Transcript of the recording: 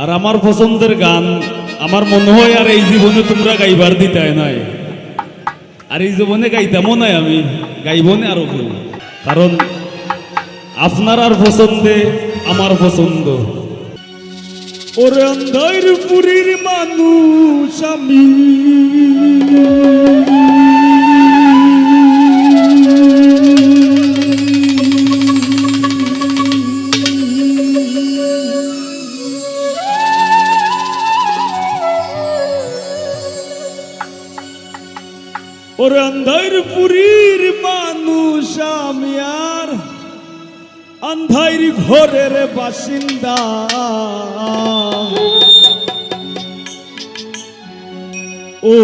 আর আমার পছন্দের গান আমার মনে হয় আর এই জীবনে তোমরা গাইবার দিতে নাই, আর এই জীবনে গাইতামও নাই, আমি গাইব না আরো কেউ, কারণ আপনার আর পছন্দে আমার পছন্দ। ওরে অন্ধার পুরীর মানুষ আমি, ওরে অন্ধার পুরীর মানুষ আমি, আর অন্ধার ঘরের বাসিন্দা। ও